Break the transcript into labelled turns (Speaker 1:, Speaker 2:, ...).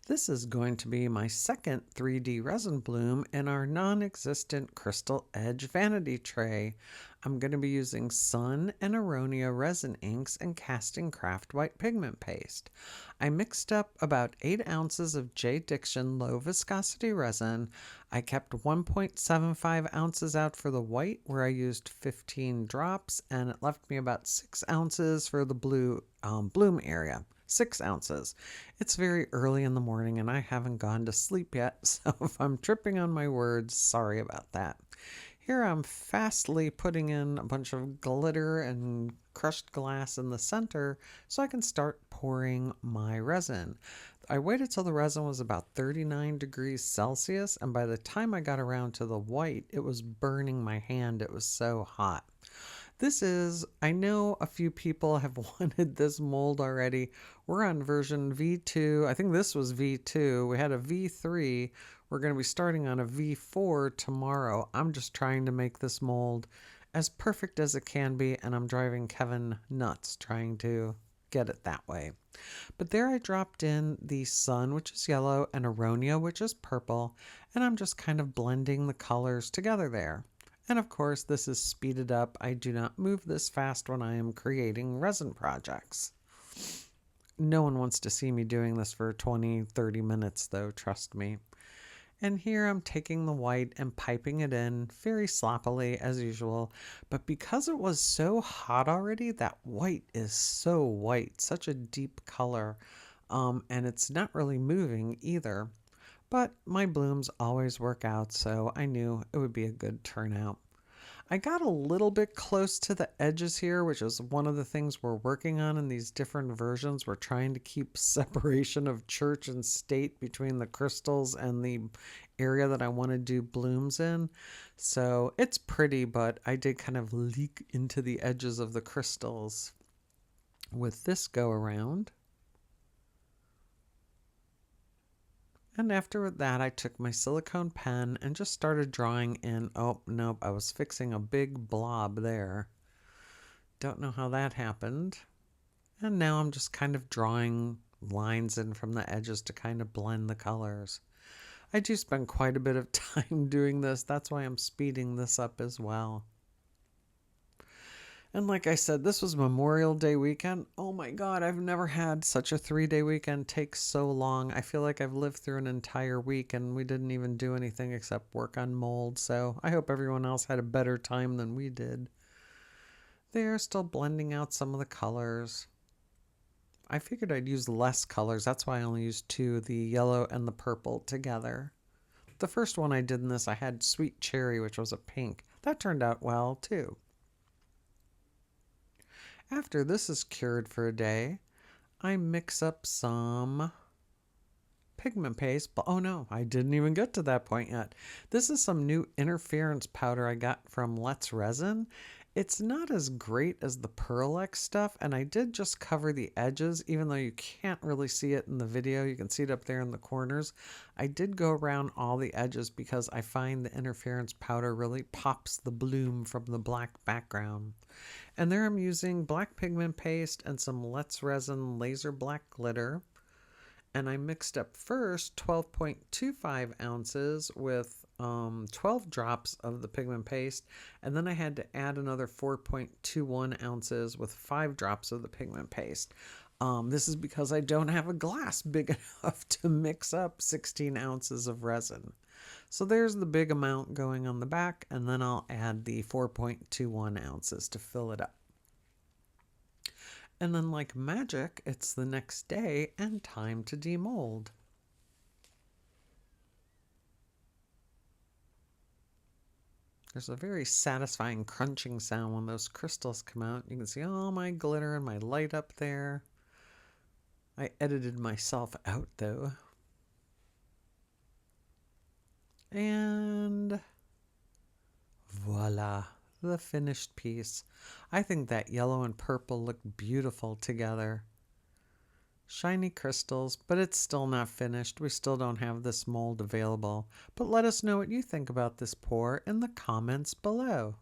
Speaker 1: This is going to be my second 3D resin bloom in our non-existent crystal edge vanity tray. I'm going to be using Sun and Aronia resin inks and Castin craft white pigment paste. I mixed up about 8 ounces of JDiction low viscosity resin. I kept 1.75 ounces out for the white where I used 15 drops, and it left me about 6 ounces for the blue bloom area. 6 ounces. It's very early in the morning and I haven't gone to sleep yet, so if I'm tripping on my words, sorry about that. Here I'm fastly putting in a bunch of glitter and crushed glass in the center so I can start pouring my resin. I waited till the resin was about 39 degrees Celsius, and by the time I got around to the white, it was burning my hand. It was so hot. I know a few people have wanted this mold already. We're on version V2. I think this was V2. We had a V3. We're going to be starting on a V4 tomorrow. I'm just trying to make this mold as perfect as it can be, and I'm driving Kevin nuts trying to get it that way. But there I dropped in the Sun, which is yellow, and Aronia, which is purple, and I'm just kind of blending the colors together there. And of course, this is speeded up. I do not move this fast when I am creating resin projects. No one wants to see me doing this for 20, 30 minutes though, trust me. And here I'm taking the white and piping it in very sloppily as usual. But because it was so hot already, that white is so white, such a deep color. And it's not really moving either. But my blooms always work out, so I knew it would be a good turnout. I got a little bit close to the edges here, which is one of the things we're working on in these different versions. We're trying to keep separation of church and state between the crystals and the area that I want to do blooms in. So it's pretty, but I did kind of leak into the edges of the crystals with this go around. And after that, I took my silicone pen and just started drawing in. Oh, nope, I was fixing a big blob there. Don't know how that happened. And now I'm just kind of drawing lines in from the edges to kind of blend the colors. I do spend quite a bit of time doing this. That's why I'm speeding this up as well. And like I said, this was Memorial Day weekend. Oh my God, I've never had such a 3-day weekend take so long. I feel like I've lived through an entire week and we didn't even do anything except work on mold. So I hope everyone else had a better time than we did. They're still blending out some of the colors. I figured I'd use less colors. That's why I only used 2, the yellow and the purple together. The first one I did in this, I had Sweet Cherry, which was a pink. That turned out well too. After this is cured for a day, I mix up some pigment paste. But oh no, I didn't even get to that point yet. This is some new interference powder I got from Let's Resin. It's not as great as the Pearl X stuff, and I did just cover the edges, even though you can't really see it in the video. You can see it up there in the corners. I did go around all the edges because I find the interference powder really pops the bloom from the black background. And there I'm using black pigment paste and some Let's Resin laser black glitter. And I mixed up first 12.25 ounces with 12 drops of the pigment paste. And then I had to add another 4.21 ounces with 5 drops of the pigment paste. This is because I don't have a glass big enough to mix up 16 ounces of resin. So there's the big amount going on the back, and then I'll add the 4.21 ounces to fill it up. And then like magic, it's the next day and time to demold. There's a very satisfying crunching sound when those crystals come out. You can see all my glitter and my light up there. I edited myself out though. And voila, the finished piece. I think that yellow and purple look beautiful together. Shiny crystals, but it's still not finished. We still don't have this mold available. But let us know what you think about this pour in the comments below.